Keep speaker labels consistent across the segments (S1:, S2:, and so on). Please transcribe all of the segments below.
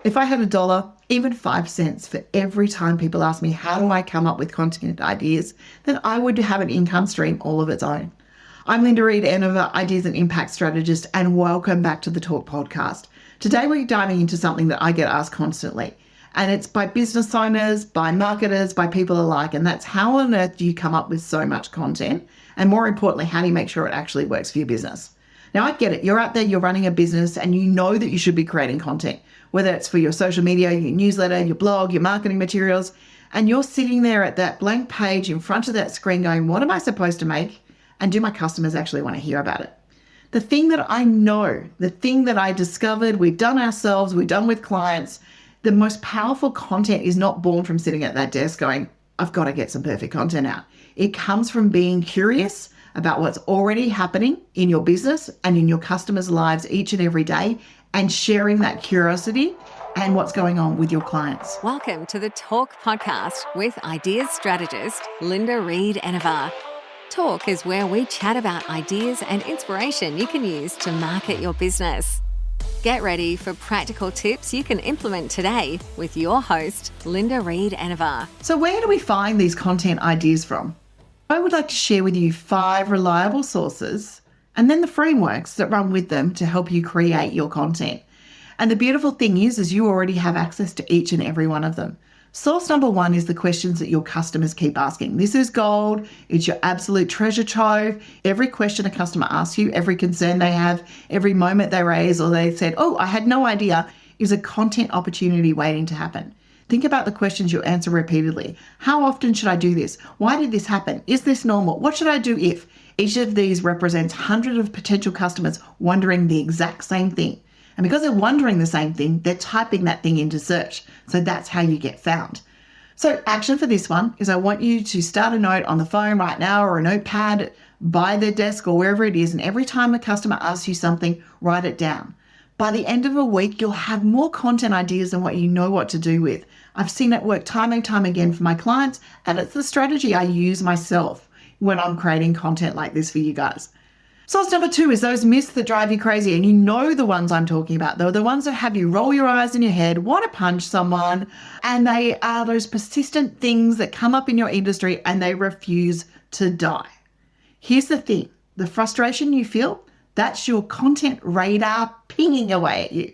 S1: If I had a dollar, even 5 cents for every time people ask me, how do I come up with content ideas, then I would have an income stream all of its own. I'm Linda Reed-Enever, Ideas and Impact Strategist, and welcome back to the Talk Podcast. Today we're diving into something that I get asked constantly, and it's by business owners, by marketers, by people alike, and that's how on earth do you come up with so much content? And more importantly, how do you make sure it actually works for your business? Now, I get it. You're out there, you're running a business, and you know that you should be creating content, whether it's for your social media, your newsletter, your blog, your marketing materials, and you're sitting there at that blank page in front of that screen going, what am I supposed to make? And do my customers actually want to hear about it? The thing that I know, the thing that I discovered, we've done ourselves, we've done with clients, the most powerful content is not born from sitting at that desk going, I've got to get some perfect content out. It comes from being curious about what's already happening in your business and in your customers' lives each and every day, and sharing that curiosity and what's going on with your clients.
S2: Welcome to the Talk Podcast with Ideas Strategist Linda Reed-Enever. Talk is where we chat about ideas and inspiration you can use to market your business. Get ready for practical tips you can implement today with your host, Linda Reed-Enever.
S1: So where do we find these content ideas from? I would like to share with you 5 reliable sources and then the frameworks that run with them to help you create your content. And the beautiful thing is you already have access to each and every one of them. Source number 1 is the questions that your customers keep asking. This is gold. It's your absolute treasure trove. Every question a customer asks you, every concern they have, every moment they raise or they said, oh, I had no idea, is a content opportunity waiting to happen. Think about the questions you answer repeatedly. How often should I do this? Why did this happen? Is this normal? What should I do if? Each of these represents hundreds of potential customers wondering the exact same thing. And because they're wondering the same thing, they're typing that thing into search. So that's how you get found. So action for this one is I want you to start a note on the phone right now or a notepad by their desk or wherever it is. And every time a customer asks you something, write it down. By the end of a week, you'll have more content ideas than what you know what to do with. I've seen it work time and time again for my clients, and it's the strategy I use myself when I'm creating content like this for you guys. Source number 2 is those myths that drive you crazy, and you know the ones I'm talking about. They're the ones that have you roll your eyes in your head, want to punch someone, and they are those persistent things that come up in your industry and they refuse to die. Here's the thing, the frustration you feel, that's your content radar pinging away at you.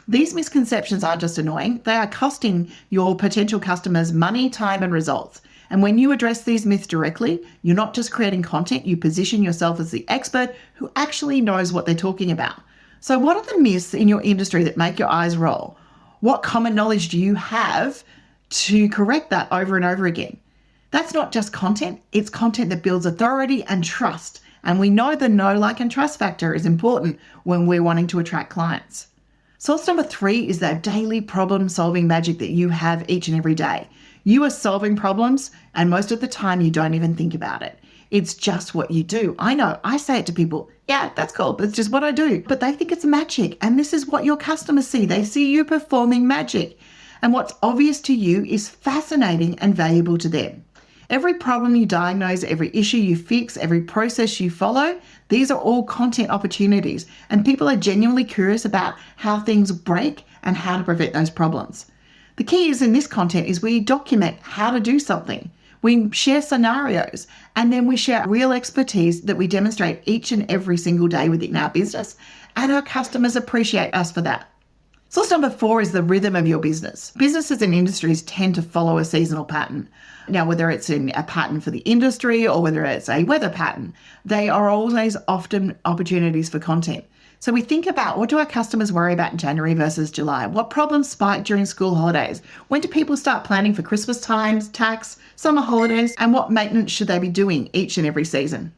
S1: These misconceptions aren't just annoying, they are costing your potential customers money, time, and results. And when you address these myths directly, you're not just creating content, you position yourself as the expert who actually knows what they're talking about. So what are the myths in your industry that make your eyes roll? What common knowledge do you have to correct that over and over again? That's not just content, it's content that builds authority and trust. And we know the know, like, and trust factor is important when we're wanting to attract clients. Source number 3 is that daily problem-solving magic that you have each and every day. You are solving problems, and most of the time you don't even think about it. It's just what you do. I know, I say it to people, yeah, that's cool, but it's just what I do. But they think it's magic, and this is what your customers see. They see you performing magic. And what's obvious to you is fascinating and valuable to them. Every problem you diagnose, every issue you fix, every process you follow, these are all content opportunities, and people are genuinely curious about how things break and how to prevent those problems. The key is in this content is we document how to do something. We share scenarios, and then we share real expertise that we demonstrate each and every single day within our business, and our customers appreciate us for that. Source number 4 is the rhythm of your business. Businesses and industries tend to follow a seasonal pattern. Now, whether it's in a pattern for the industry or whether it's a weather pattern, they are always often opportunities for content. So we think about, what do our customers worry about in January versus July? What problems spike during school holidays? When do people start planning for Christmas times, tax, summer holidays, and what maintenance should they be doing each and every season?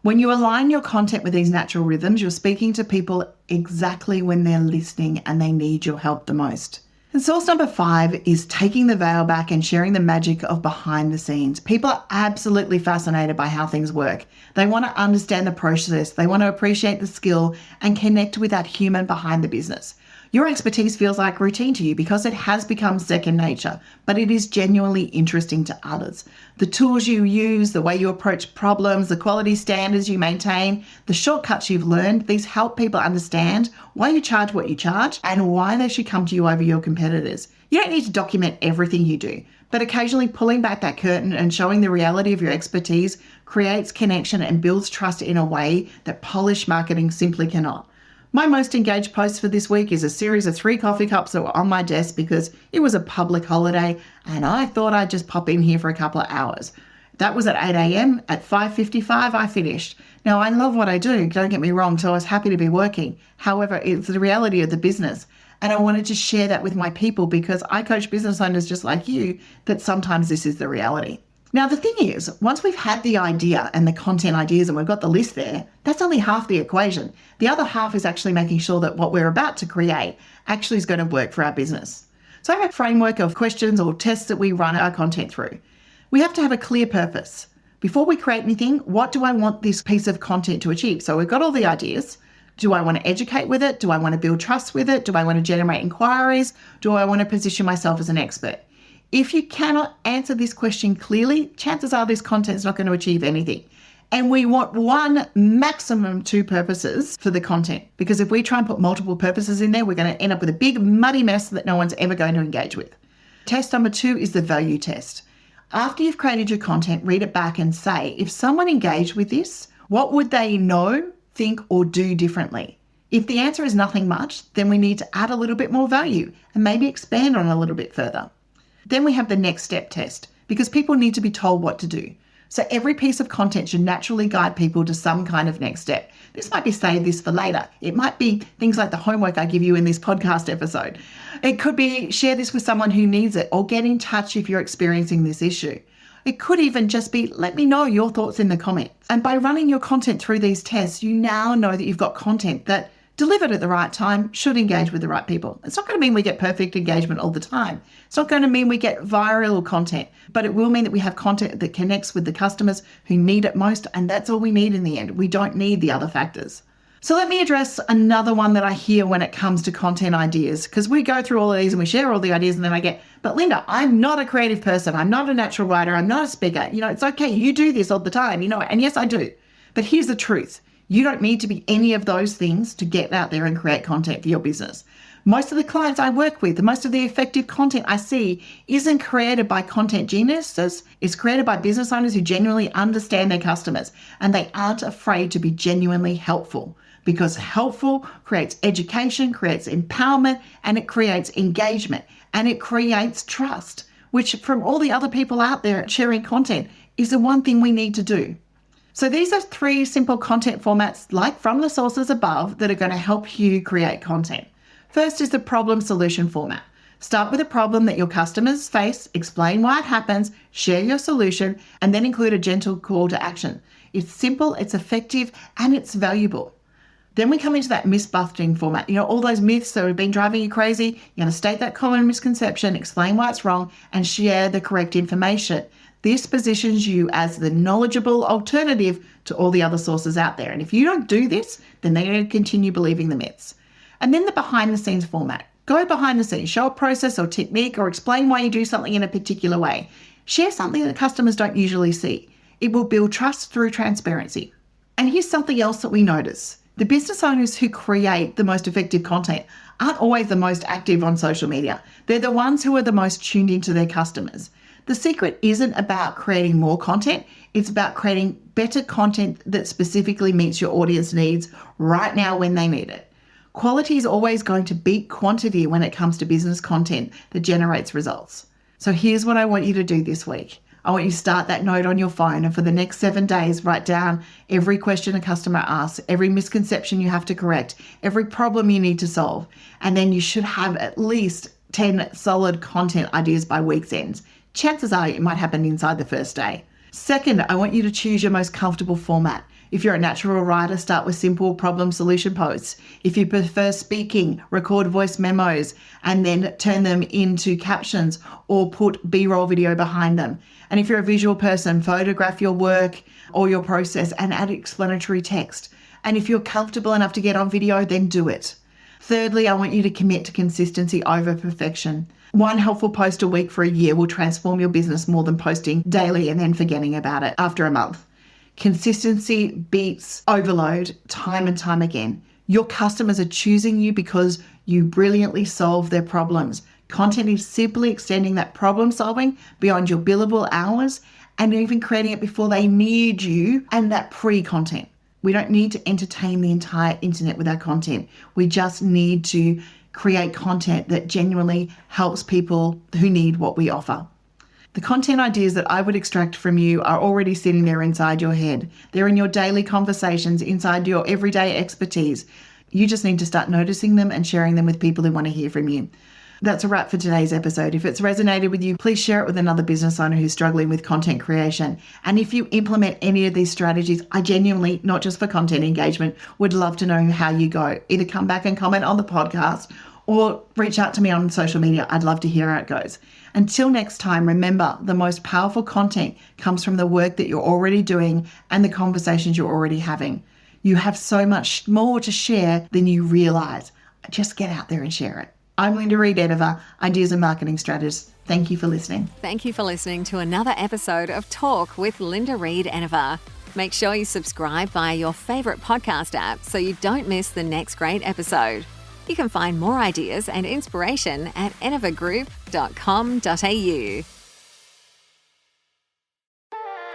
S1: When you align your content with these natural rhythms, you're speaking to people exactly when they're listening and they need your help the most. And source number 5 is taking the veil back and sharing the magic of behind the scenes. People are absolutely fascinated by how things work. They want to understand the process. They want to appreciate the skill and connect with that human behind the business. Your expertise feels like routine to you because it has become second nature, but it is genuinely interesting to others. The tools you use, the way you approach problems, the quality standards you maintain, the shortcuts you've learned, these help people understand why you charge what you charge and why they should come to you over your competitors. You don't need to document everything you do, but occasionally pulling back that curtain and showing the reality of your expertise creates connection and builds trust in a way that polished marketing simply cannot. My most engaged post for this week is a series of 3 coffee cups that were on my desk because it was a public holiday and I thought I'd just pop in here for a couple of hours. That was at 8 a.m. At 5:55, I finished. Now, I love what I do, don't get me wrong, so I was happy to be working. However, it's the reality of the business. And I wanted to share that with my people because I coach business owners just like you, that sometimes this is the reality. Now, the thing is, once we've had the idea and the content ideas and we've got the list there, that's only half the equation. The other half is actually making sure that what we're about to create actually is going to work for our business. So I have a framework of questions or tests that we run our content through. We have to have a clear purpose. Before we create anything, what do I want this piece of content to achieve? So we've got all the ideas. Do I want to educate with it? Do I want to build trust with it? Do I want to generate inquiries? Do I want to position myself as an expert? If you cannot answer this question clearly, chances are this content is not going to achieve anything. And we want 1, maximum 2 purposes for the content. Because if we try and put multiple purposes in there, we're going to end up with a big muddy mess that no one's ever going to engage with. Test number 2 is the value test. After you've created your content, read it back and say, if someone engaged with this, what would they know, think, or do differently? If the answer is nothing much, then we need to add a little bit more value and maybe expand on it a little bit further. Then we have the next step test because people need to be told what to do. So every piece of content should naturally guide people to some kind of next step. This might be save this for later. It might be things like the homework I give you in this podcast episode. It could be share this with someone who needs it or get in touch if you're experiencing this issue. It could even just be, let me know your thoughts in the comments. And by running your content through these tests, you now know that you've got content that delivered at the right time should engage with the right people. It's not going to mean we get perfect engagement all the time. It's not going to mean we get viral content, but it will mean that we have content that connects with the customers who need it most. And that's all we need in the end. We don't need the other factors. So let me address another one that I hear when it comes to content ideas, because we go through all of these and we share all the ideas and then I get, but Linda, I'm not a creative person. I'm not a natural writer. I'm not a speaker. It's okay. You do this all the time, and yes, I do. But here's the truth. You don't need to be any of those things to get out there and create content for your business. Most of the clients I work with, most of the effective content I see isn't created by content geniuses. It's created by business owners who genuinely understand their customers and they aren't afraid to be genuinely helpful, because helpful creates education, creates empowerment, and it creates engagement and it creates trust, which from all the other people out there sharing content is the one thing we need to do. So these are 3 simple content formats, like from the sources above, that are going to help you create content. First is the problem solution format. Start with a problem that your customers face, explain why it happens, share your solution, and then include a gentle call to action. It's simple, it's effective, and it's valuable. Then we come into that myth-busting format. All those myths that have been driving you crazy, you're going to state that common misconception, explain why it's wrong, and share the correct information. This positions you as the knowledgeable alternative to all the other sources out there. And if you don't do this, then they're going to continue believing the myths. And then the behind the scenes format. Go behind the scenes, show a process or technique or explain why you do something in a particular way. Share something that customers don't usually see. It will build trust through transparency. And here's something else that we notice. The business owners who create the most effective content aren't always the most active on social media. They're the ones who are the most tuned into their customers. The secret isn't about creating more content. It's about creating better content that specifically meets your audience needs right now when they need it. Quality is always going to beat quantity when it comes to business content that generates results. So here's what I want you to do this week. I want you to start that note on your phone, and for the next 7 days, write down every question a customer asks, every misconception you have to correct, every problem you need to solve. And then you should have at least 10 solid content ideas by week's end. Chances are it might happen inside the first day. Second, I want you to choose your most comfortable format. If you're a natural writer, start with simple problem solution posts. If you prefer speaking, record voice memos and then turn them into captions or put B-roll video behind them. And if you're a visual person, photograph your work or your process and add explanatory text. And if you're comfortable enough to get on video, then do it. Thirdly, I want you to commit to consistency over perfection. One helpful post a week for a year will transform your business more than posting daily and then forgetting about it after a month. Consistency beats overload time and time again. Your customers are choosing you because you brilliantly solve their problems. Content is simply extending that problem solving beyond your billable hours and even creating it before they need you, and that pre-content. We don't need to entertain the entire internet with our content. We just need to create content that genuinely helps people who need what we offer. The content ideas that I would extract from you are already sitting there inside your head. They're in your daily conversations, inside your everyday expertise. You just need to start noticing them and sharing them with people who want to hear from you. That's a wrap for today's episode. If it's resonated with you, please share it with another business owner who's struggling with content creation. And if you implement any of these strategies, I genuinely, not just for content engagement, would love to know how you go. Either come back and comment on the podcast or reach out to me on social media. I'd love to hear how it goes. Until next time, remember, the most powerful content comes from the work that you're already doing and the conversations you're already having. You have so much more to share than you realize. Just get out there and share it. I'm Linda Reed-Enever, Ideas and Marketing Strategist. Thank you for listening.
S2: Thank you for listening to another episode of Talk with Linda Reed-Enever. Make sure you subscribe via your favourite podcast app so you don't miss the next great episode. You can find more ideas and inspiration at enevergroup.com.au.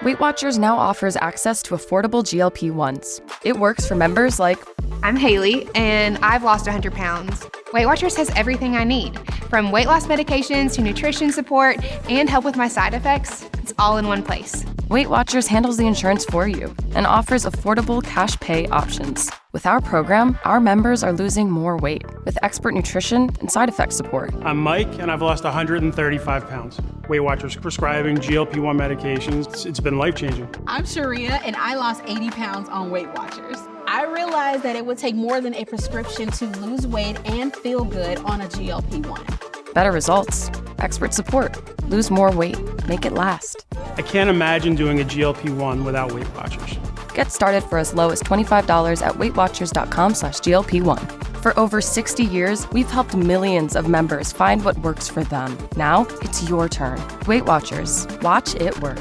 S3: Weight Watchers now offers access to affordable GLP-1s. It works for members like,
S4: I'm Haley, and I've lost 100 pounds. Weight Watchers has everything I need, from weight loss medications to nutrition support and help with my side effects. It's all in one place.
S3: Weight Watchers handles the insurance for you and offers affordable cash pay options. With our program, our members are losing more weight with expert nutrition and side effect support.
S5: I'm Mike, and I've lost 135 pounds. Weight Watchers prescribing GLP-1 medications. It's been life-changing.
S6: I'm Sharia, and I lost 80 pounds on Weight Watchers. I realized that it would take more than a prescription to lose weight and feel good on a GLP-1.
S3: Better results, expert support, lose more weight, make it last.
S5: I can't imagine doing a GLP-1 without Weight Watchers.
S3: Get started for as low as $25 at weightwatchers.com/GLP-1. For over 60 years, we've helped millions of members find what works for them. Now, it's your turn. Weight Watchers. Watch it work.